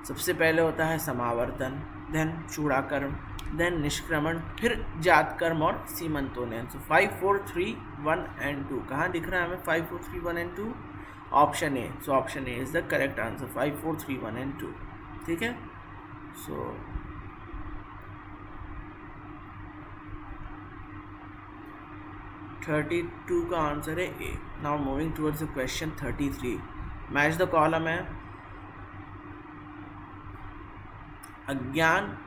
सबसे पहले होता है समावर्तन, देन चूड़ाकर्म, देन निष्क्रमण, फिर जात कर्म और सीमंतोन्नयन। सो 5 4 3 1 एंड 2 कहाँ दिख रहा है हमें? 5 4 3 1 and 2 option A. So option A is the correct answer, 5 4 3 1 and 2। ठीक है, सो 32 का आंसर है A. Now moving towards the question 33, match the column है अज्ञान।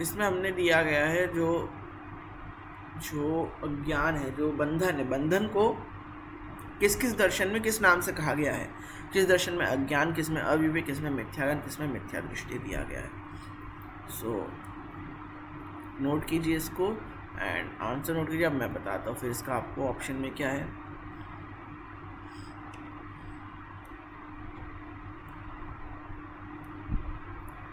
इसमें हमने दिया गया है जो अज्ञान है, जो बंधन है, बंधन को किस किस दर्शन में किस नाम से कहा गया है? किस दर्शन में अज्ञान, किस में अविवेक, किस में मिथ्याज्ञान, किस में मिथ्या दृष्टि दिया गया है। सो नोट कीजिए इसको एंड आंसर नोट कीजिए। अब मैं बताता हूँ फिर इसका आपको ऑप्शन में क्या है।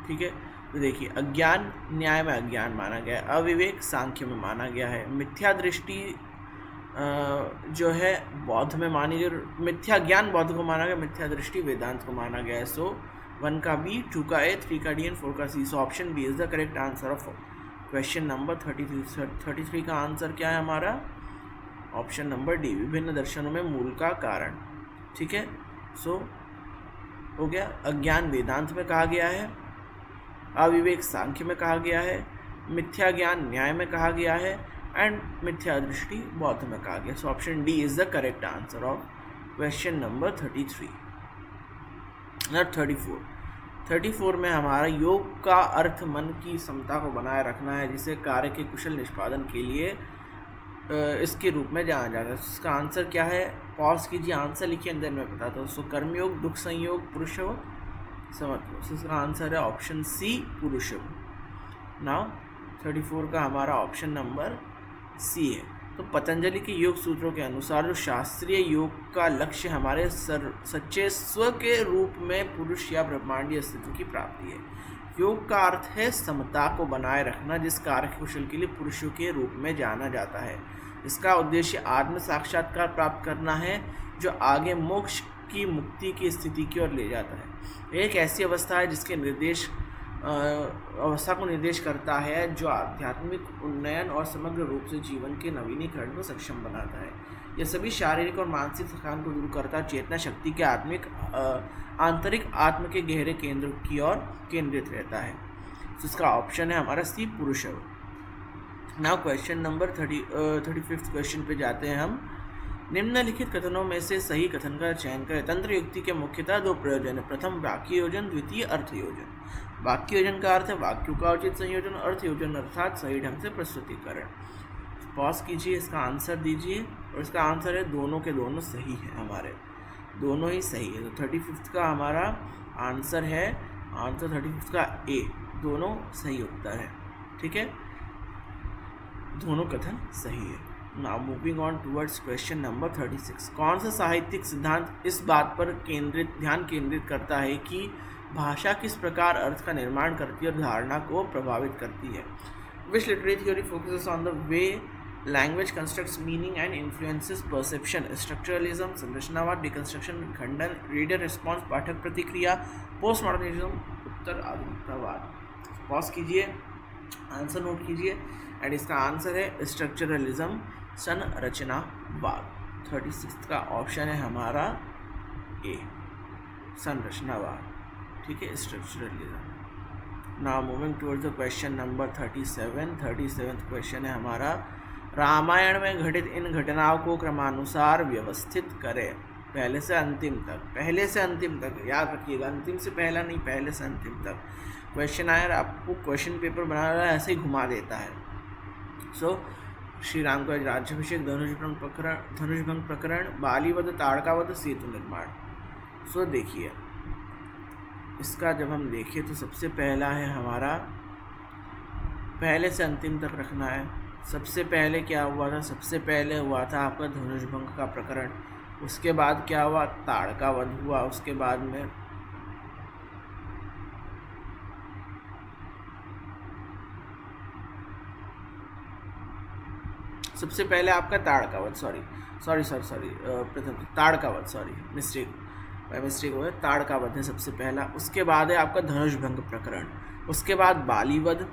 ठीक है, तो देखिए अज्ञान न्याय में अज्ञान माना गया है, अविवेक सांख्य में माना गया है, मिथ्या दृष्टि जो है बौद्ध में मानी गई, मिथ्या ज्ञान बौद्ध को माना गया, मिथ्या दृष्टि वेदांत को माना गया है। सो 1 का बी, 2 का ए, 3 का डी एंड 4 का C. So option B is the correct answer of question number 33 का आंसर क्या है हमारा? ऑप्शन नंबर डी, विभिन्न दर्शनों में मूल का कारण। ठीक है, सो हो गया। अज्ञान वेदांत में कहा गया है, अविवेक सांख्य में कहा गया है, मिथ्या ज्ञान न्याय में कहा गया है एंड मिथ्या दृष्टि बौद्ध में कहा गया। सो option D is the correct answer of question number 33। Number 34 में हमारा योग का अर्थ मन की समता को बनाए रखना है, जिसे कार्य के कुशल निष्पादन के लिए इसके रूप में जाना जाता है। इसका आंसर क्या है? पॉज कीजिए, आंसर लिखिए, अंदर मैं बताता हूँ। सो कर्मयोग, दुख संयोग, पुरुष समर्थ। इसका आंसर है ऑप्शन सी, पुरुष। नाउ 34 का हमारा ऑप्शन नंबर सी है। तो पतंजलि के योग सूत्रों के अनुसार जो शास्त्रीय योग का लक्ष्य हमारे सच्चे स्व के रूप में पुरुष या ब्रह्मांडीय अस्तित्व की प्राप्ति है। योग का अर्थ है समता को बनाए रखना, जिस कार्य कुशल के लिए पुरुषों के रूप में जाना जाता है। इसका उद्देश्य आत्म साक्षात्कार प्राप्त करना है, जो आगे मोक्ष की मुक्ति की स्थिति की ओर ले जाता है। एक ऐसी अवस्था है जिसके अवस्था को निर्देश करता है, जो आध्यात्मिक उन्नयन और समग्र रूप से जीवन के नवीनीकरण को सक्षम बनाता है। यह सभी शारीरिक और मानसिक थकान को दूर करता है, चेतना शक्ति के आंतरिक आत्म के गहरे केंद्र की ओर केंद्रित रहता है। तो इसका ऑप्शन है हमारा सी, पुरुष। नाउ क्वेश्चन नंबर 35 क्वेश्चन पे जाते हैं हम। निम्नलिखित कथनों में से सही कथन का चयन करें। तंत्र युक्ति के मुख्यतः 2 प्रयोजन है। प्रथम वाक्य योजन, द्वितीय अर्थ योजन। वाक्य योजन का अर्थ है वाक्यों का उचित संयोजन, अर्थ योजन अर्थात सही ढंग से प्रस्तुतिकरण। पॉज कीजिए, इसका आंसर दीजिए और इसका आंसर है दोनों के दोनों सही है, हमारे दोनों ही सही है। तो 35 का हमारा आंसर है, आंसर 35 का ए, दोनों सही उत्तर है। ठीक है, दोनों कथन सही है। Now moving on towards question number 36। कौन सा साहित्यिक सिद्धांत इस बात पर ध्यान केंद्रित करता है कि भाषा किस प्रकार अर्थ का निर्माण करती है और धारणा को प्रभावित करती है? Which literary theory focuses on the way language constructs meaning and influences perception? Structuralism, संरचनावाद, डिकंस्ट्रक्शन, खंडन, रीडर रिस्पॉन्स, पाठक प्रतिक्रिया, पोस्ट मॉडर्निज्म, उत्तर आधुनिकतावाद। पॉज कीजिए, आंसर नोट कीजिए एंड इसका आंसर है स्ट्रक्चरलिज्म, संरचनावाद। 36 का ऑप्शन है हमारा ए, संरचनावाद। ठीक है, structuralism. Now moving towards the question number 37 question है हमारा। रामायण में घटित इन घटनाओं को क्रमानुसार व्यवस्थित करें, पहले से अंतिम तक। पहले से अंतिम तक याद रखिएगा, अंतिम से पहला नहीं, पहले से अंतिम तक। क्वेश्चन आया, आपको क्वेश्चन पेपर बना रहा है, ऐसे ही घुमा देता है। सो श्री राम का राज्याभिषेक, धनुषभंग प्रकरण, बालीवध, ताड़कावध, सेतु निर्माण। सो देखिए, इसका जब हम देखें तो सबसे पहला है हमारा, पहले से अंतिम तक रखना है। सबसे पहले क्या हुआ था? सबसे पहले हुआ था आपका धनुषभंग का प्रकरण। उसके बाद क्या हुआ? ताड़कावध हुआ। उसके बाद में सबसे पहले आपका ताड़कावध, प्रथम ताड़कावध, मिस्टेक। केमिस्ट्री को है ताड़का वध है सबसे पहला, उसके बाद है आपका धनुष भंग प्रकरण, उसके बाद बालीवध,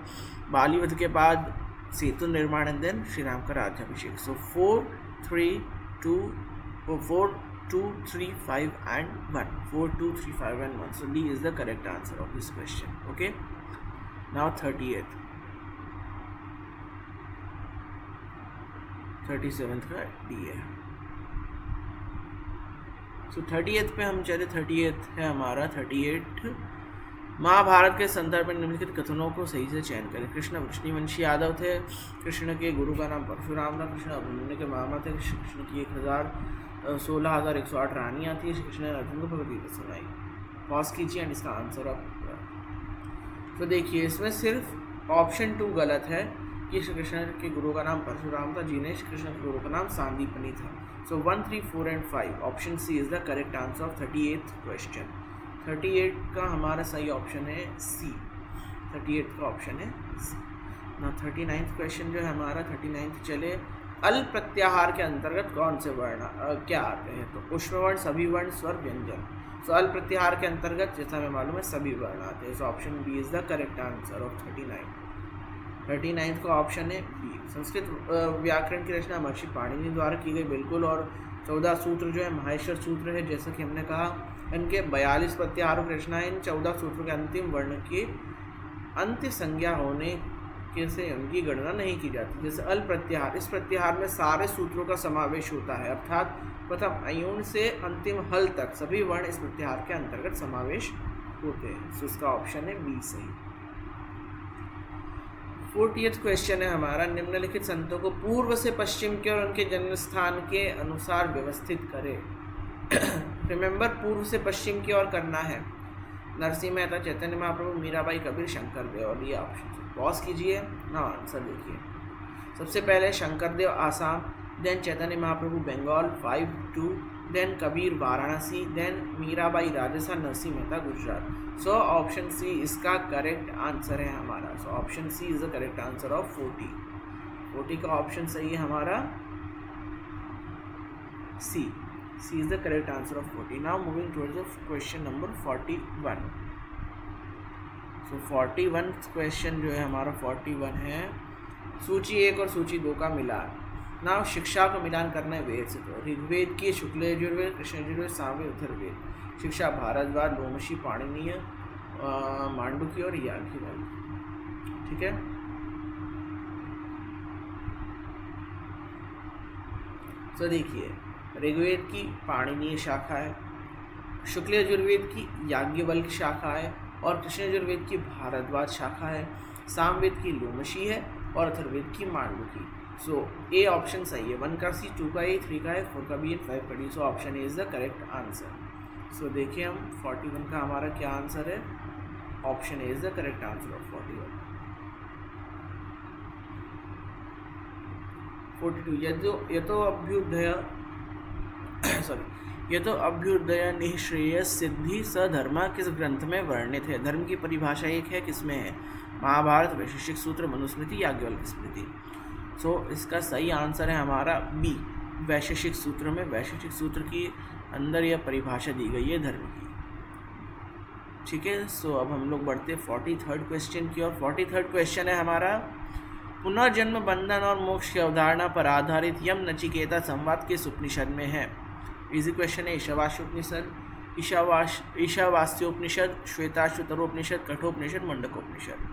बालीवध के बाद सेतु निर्माण एंड देन श्री राम का राज्याभिषेक। सो 4 3 2 4 2 3 5 and 1, 4 2 3 5 and 1, so D is the correct answer of this question. Okay, now 38th 37th का D है। सो 38th पे हम चले, 38th है हमारा 38 महाभारत के संदर्भ में निम्नलिखित कथनों को सही से चयन करें। कृष्ण वृष्णिवंशी यादव थे, कृष्ण के गुरु का नाम परशुराम था, कृष्ण अभिमन्यु के मामा थे, कृष्ण की 16,108 रानियाँ थी, श्री कृष्ण ने अर्जुन को भगवदगीता सुनाई। पॉज कीजिए एंड इसका आंसर आप तो देखिए, इसमें सिर्फ ऑप्शन 2 गलत है कि श्री कृष्ण के गुरु का नाम परशुराम था, जिन्हें श्री कृष्ण के गुरु का नाम सांदीपनी था। So 1 3 4 and 5 option C is the correct answer of 38th question. 38 का हमारा सही ऑप्शन है सी, 38 का ऑप्शन है सी। ना 39th क्वेश्चन जो है हमारा 39th चले, अल प्रत्याहार के अंतर्गत कौन से वर्ण क्या आते हैं? तो पुष्पवर्ण, सभी वर्ण, स्वर, व्यंजन। सो अल प्रत्याहार के अंतर्गत जैसा हमें मालूम है सभी वर्ण आते हैं। So option B is the correct answer of 39th का ऑप्शन है बी। संस्कृत व्याकरण की रचना महर्षि पाणिनि द्वारा की गई, बिल्कुल। और 14 सूत्र जो है माहेश्वर सूत्र है, जैसा कि हमने कहा। इनके 42 प्रत्याहारों की रचना है। इन 14 सूत्रों के अंतिम वर्ण की अंत्य संज्ञा होने के से उनकी गणना नहीं की जाती। जैसे अल प्रत्याहार, इस प्रत्याहार में सारे सूत्रों का समावेश होता है, अर्थात प्रथम अयून से अंतिम हल तक सभी वर्ण इस प्रत्याहार के अंतर्गत समावेश होते हैं। सो इसका ऑप्शन है बी सही। 40th क्वेश्चन है हमारा, निम्नलिखित संतों को पूर्व से पश्चिम के और उनके जन्म स्थान के अनुसार व्यवस्थित करें। रिमेंबर, पूर्व से पश्चिम की ओर करना है। नरसिंह मेहता, चैतन्य महाप्रभु, मीराबाई, कबीर, शंकर देव। और ये ऑप्शन पॉज कीजिए ना, आंसर देखिए। सबसे पहले Shankar Dev Assam, then Chaitanya Mahaprabhu Bengal 5 2, then Kabir Varanasi, then Mirabai Rajasthan, Narsinh Mehta Gujarat. So option C इसका करेक्ट आंसर है हमारा। So option C is the correct answer of 40 का ऑप्शन सही है हमारा C is the correct answer of 40। Now moving towards the question number 41। So 41 question जो है हमारा 41 है, सूची 1 और सूची 2 का मिलान। नाउ शिक्षा का मिलान करना है वेद से। तो ऋग्वेद की शुक्ल यजुर्वेद, कृष्ण यजुर्वेद, सामवेद, अथर्ववेद। शिक्षा भारद्वाज, लोमशी, पाणिनीय, मांडुक्य और याज्ञवल्क्य। ठीक है, तो देखिए ऋग्वेद की पाणिनीय शाखा है, शुक्ल यजुर्वेद की याज्ञवल्क्य शाखा है, और कृष्ण यजुर्वेद की भारद्वाज शाखा है, सामवेद की लोमशी है और अथर्ववेद की मांडुकी। सो ए ऑप्शन सही है। 1 का सी, 2 का ए, 3 का है, 4 का बी एंड 5 का D. So option A is the correct answer. So देखिए हम 41 का हमारा क्या आंसर है, option A is the correct answer of 41। 42 यतो अभ्युदय निःश्रेयस सिद्धि सधर्मा किस ग्रंथ में वर्णित है? धर्म की परिभाषा एक है, किसमें है? महाभारत, वैशेषिक सूत्र, मनुस्मृति, याज्ञवल्क्य स्मृति। सो इसका सही आंसर है हमारा बी, वैशेषिक सूत्र में। वैशेषिक सूत्र की अंदर यह परिभाषा दी गई है धर्म की। ठीक है, सो अब हम लोग बढ़ते 43rd क्वेश्चन की और 43rd क्वेश्चन है हमारा, पुनर्जन्म, बंधन और मोक्ष की अवधारणा पर आधारित यम नचिकेता संवाद किस उपनिषद में है? इजी क्वेश्चन है। ईशावास्योपनिषद, ईशावास्योपनिषद, श्वेताश्वतरोपनिषद, कठोपनिषद, मुंडकोपनिषद।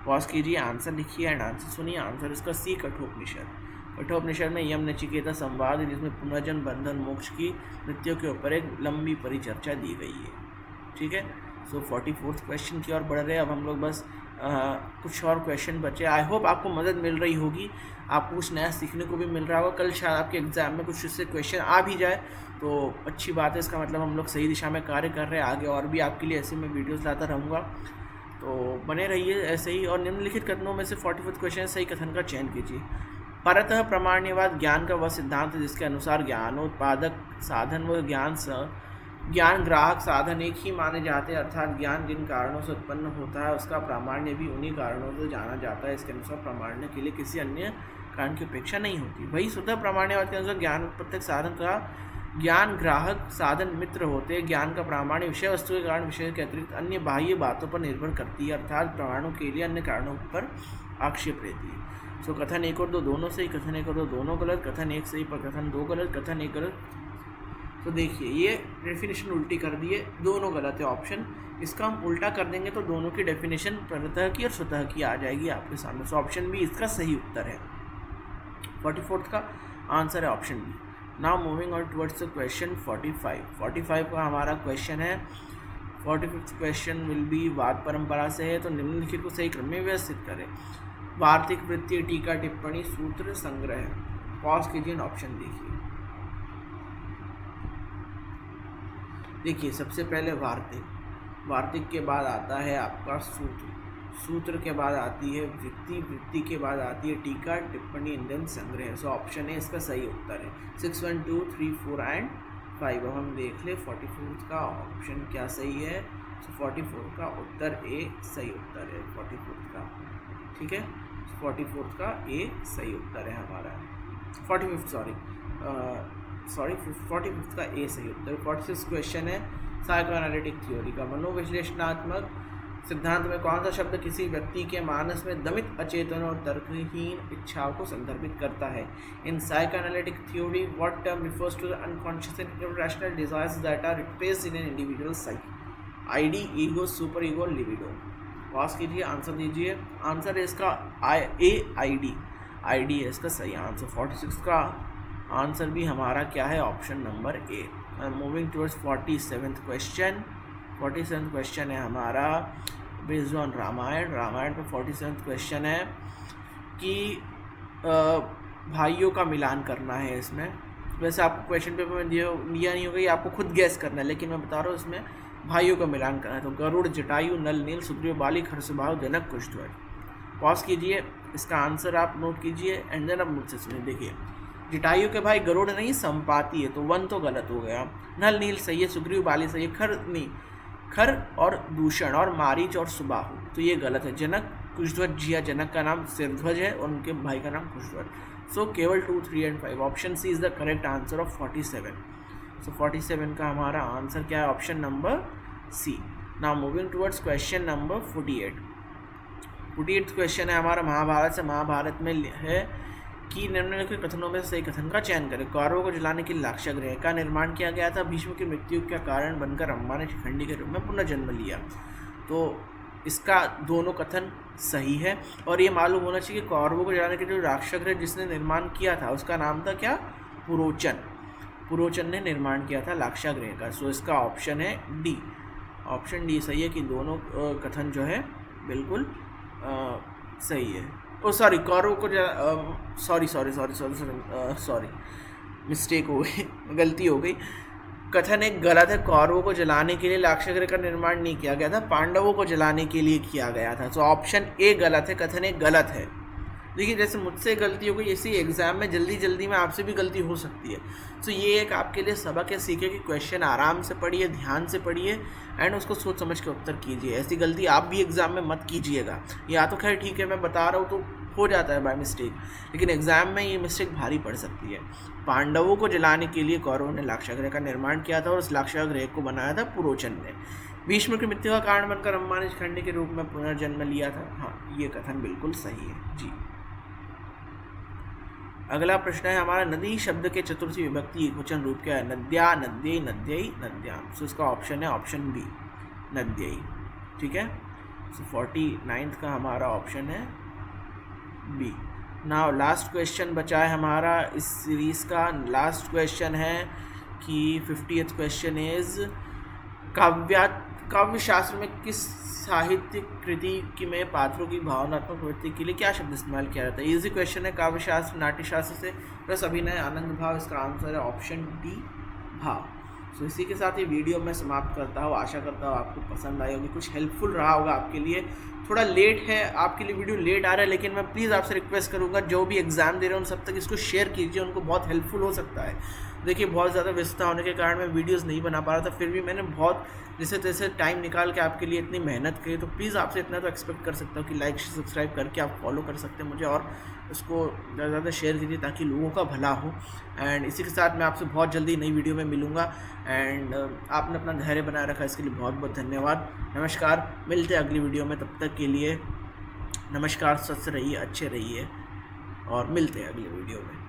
पॉज कीजिए, आंसर लिखिए एंड आंसर सुनिए। आंसर इसका सी, कठोपनिषद। कठोपनिषद में यम नचिकेता संवाद है, जिसमें पुनर्जन्म, बंधन, मोक्ष की नीतियों के ऊपर एक लंबी परिचर्चा दी गई है। ठीक है, सो 44th क्वेश्चन की ओर बढ़ रहे हैं। अब हम लोग बस कुछ और क्वेश्चन बचे। आई होप आपको मदद मिल रही होगी, आपको कुछ नया सीखने को भी मिल रहा होगा। कल शायद आपके एग्जाम में कुछ इससे क्वेश्चन आ भी जाए तो अच्छी बात है। इसका मतलब हम लोग सही दिशा में कार्य कर रहे हैं। आगे और भी आपके लिए ऐसे मैं वीडियोस लाता रहूँगा, तो बने रहिए ऐसे ही। और निम्नलिखित कथनों में से 44th क्वेश्चन सही कथन का चयन कीजिए। परतः प्रमाण्यवाद ज्ञान का वह सिद्धांत है जिसके अनुसार ज्ञानोत्पादक साधन व ज्ञान ग्राहक साधन एक ही माने जाते हैं, अर्थात ज्ञान जिन कारणों से उत्पन्न होता है उसका प्रामाण्य भी उन्हीं कारणों से जाना जाता है। इसके अनुसार प्रामाण्य के लिए किसी अन्य कारण की अपेक्षा नहीं होती। वही स्वतः प्रामाण्यवाद के अनुसार ज्ञान उत्पादक साधन का ज्ञान ग्राहक साधन मित्र होते हैं। ज्ञान का प्रामाणिक विषय वस्तु के कारण विषय के अतिरिक्त अन्य बाह्य बातों पर निर्भर करती है, अर्थात प्रमाणों के लिए अन्य कारणों पर आक्षेप रहती है। सो कथन 1 और 2 दोनों सही, कथन 1 और 2 दोनों गलत, कथन 1 सही पर कथन 2 गलत, कथन 1 गलत। तो देखिए ये डेफिनेशन उल्टी कर दिए, दोनों गलत है ऑप्शन। इसका हम उल्टा कर देंगे तो दोनों की डेफिनेशन परतः की और स्वतः की आ जाएगी आपके सामने। सो ऑप्शन बी इसका सही उत्तर है। 44th का आंसर है option B. Now moving on towards the question 45 का हमारा क्वेश्चन है। 45th क्वेश्चन विल बी वाद परंपरा से है, तो निम्नलिखित को सही क्रम में व्यवस्थित करें। वार्तिक, वृत्तीय, टीका, टिप्पणी, सूत्र, संग्रह। पॉज कीजिए, ऑप्शन देखिए सबसे पहले वार्तिक के बाद आता है आपका सूत्र के बाद आती है वृत्ति के बाद आती है टीका, टिप्पणी, इंधन, संग्रह। सो ऑप्शन है इसका सही उत्तर है। 6, 1, 2, 3, 4 एंड 5। अब हम देख ले 44th का ऑप्शन क्या सही है। सो 44 का उत्तर ए सही उत्तर है 44th का, ठीक है। 44th का ए सही उत्तर है हमारा। 45th का ए सही उत्तर। 46 क्वेश्चन है साइकोएनालिटिक थ्योरी का। मनोविश्लेषणात्मक सिद्धांत में कौन सा शब्द किसी व्यक्ति के मानस में दमित अचेतन और तर्कहीन इच्छाओं को संदर्भित करता है? In psychoanalytic theory what term refers to the unconscious and irrational desires that are repressed in an individual psyche? Id, ego, superego, libido. Pause कीजिए, आंसर दीजिए। आंसर है इसका आईडी है इसका सही आंसर। 46 का आंसर भी हमारा क्या है? Option number A. Moving towards 47th question. 47th question है हमारा बेस्ड ऑन रामायण पे 47th क्वेश्चन है कि भाइयों का मिलान करना है इसमें। वैसे आपको क्वेश्चन पेपर में दिया नहीं होगा, ये आपको खुद गैस करना है, लेकिन मैं बता रहा हूँ इसमें भाइयों का मिलान करना है। तो गरुड़, जटायु, नल, नील, सुग्रीव, बाली, खरसुबाहु, जनक, कुशध्वज। पॉज कीजिए, इसका आंसर आप नोट कीजिए एंड देन अब मुझसे सुनिए। देखिए जटायु के भाई गरुड़ नहीं संपाती है, तो 1 तो गलत हो गया। नल, नील सही है, सुग्रीव, बाली सही है, खर और दूषण और मारीच और सुबाहु तो ये गलत है। जनक, कुशध्वज, जिया जनक का नाम सिरध्वज है और उनके भाई का नाम कुशध्वज। सो केवल 2, 3 and 5। Option C is the correct answer of 47। So 47 का हमारा आंसर क्या है? Option number C. Now moving towards question number 48। 48th question है हमारा महाभारत से। महाभारत में है कि निम्नलिखित कथनों में सही कथन का चयन करें। कौरवों को जलाने के लिए लाक्षागृह का निर्माण किया गया था। भीष्म की मृत्यु का कारण बनकर अम्बा ने शिखंडी के रूप में पुनर्जन्म लिया। तो इसका दोनों कथन सही है और ये मालूम होना चाहिए कि कौरवों को जलाने के लिए लाक्षागृह जिसने निर्माण किया था उसका नाम था क्या? पुरोचन ने निर्माण किया था लाक्षागृह का। सो इसका ऑप्शन है डी। ऑप्शन डी सही है कि दोनों कथन जो है बिल्कुल सही है। सॉरी, कौरवों को सॉरी मिस्टेक हो गई, गलती हो गई। कथन एक गलत है। कौरवों को जलाने के लिए लाक्षागृह का निर्माण नहीं किया गया था, पांडवों को जलाने के लिए किया गया था। तो ऑप्शन ए गलत है, कथन एक गलत है। देखिए जैसे मुझसे गलती हो गई, इसी एग्ज़ाम में जल्दी में आपसे भी गलती हो सकती है। तो ये एक आपके लिए सबक है, सीखे कि क्वेश्चन आराम से पढ़िए, ध्यान से पढ़िए एंड उसको सोच समझ के उत्तर कीजिए। ऐसी गलती आप भी एग्ज़ाम में मत कीजिएगा। या तो खैर ठीक है, मैं बता रहा हूँ तो हो जाता है बाय मिस्टेक, लेकिन एग्ज़ाम में ये मिस्टेक भारी पड़ सकती है। पांडवों को जलाने के लिए कौरवों ने लाक्षागृह का निर्माण किया था और उस लाक्षागृह को बनाया था पुरोचन ने। भीष्म की मृत्यु का कारण बनकर अम्बा ने शिखंडी के रूप में पुनर्जन्म लिया था। हाँ, ये कथन बिल्कुल सही है जी। अगला प्रश्न है हमारा, नदी शब्द के चतुर्थी विभक्ति एकवचन रूप क्या है? नद्या, नद्यै, नद्यई, नद्याम। सो इसका ऑप्शन है ऑप्शन बी, नद्यई। ठीक है। सो 49th का हमारा ऑप्शन है बी। नाउ लास्ट क्वेश्चन बचा है हमारा इस सीरीज़ का। लास्ट क्वेश्चन है कि 50th क्वेश्चन इज काव्य शास्त्र में किस साहित्यिक कृति में पात्रों की भावनात्मक प्रवृत्ति के लिए क्या शब्द इस्तेमाल किया जाता है? इजी क्वेश्चन है। काव्य शास्त्र, नाट्य शास्त्र से प्लस अभिनय, आनंद भाव। इसका आंसर है ऑप्शन डी, भाव। सो इसी के साथ ये वीडियो मैं समाप्त करता हूँ। आशा करता हूँ आपको पसंद आई होगी, कुछ हेल्पफुल रहा होगा आपके लिए। थोड़ा लेट है, आपके लिए वीडियो लेट आ रहा है, लेकिन मैं प्लीज़ आपसे रिक्वेस्ट करूँगा जो भी एग्ज़ाम दे रहे हैं उन सब तक इसको शेयर कीजिए, उनको बहुत हेल्पफुल हो सकता है। देखिए बहुत ज़्यादा व्यस्तता होने के कारण मैं वीडियोस नहीं बना पा रहा था, फिर भी मैंने बहुत जैसे तैसे टाइम निकाल के आपके लिए इतनी मेहनत की, तो प्लीज़ आपसे इतना तो एक्सपेक्ट कर सकता हूँ कि लाइक सब्सक्राइब करके आप फॉलो कर सकते हैं मुझे, और उसको ज़्यादा से ज़्यादा शेयर कीजिए ताकि लोगों का भला हो। एंड इसी के साथ मैं आपसे बहुत जल्दी नई वीडियो में मिलूँगा। एंड आपने अपना धैर्य बनाए रखा, इसके लिए बहुत बहुत धन्यवाद। नमस्कार, मिलते हैं अगली वीडियो में, तब तक के लिए नमस्कार, स्वस्थ रहिए, अच्छे रहिए, और मिलते हैं अगली वीडियो में।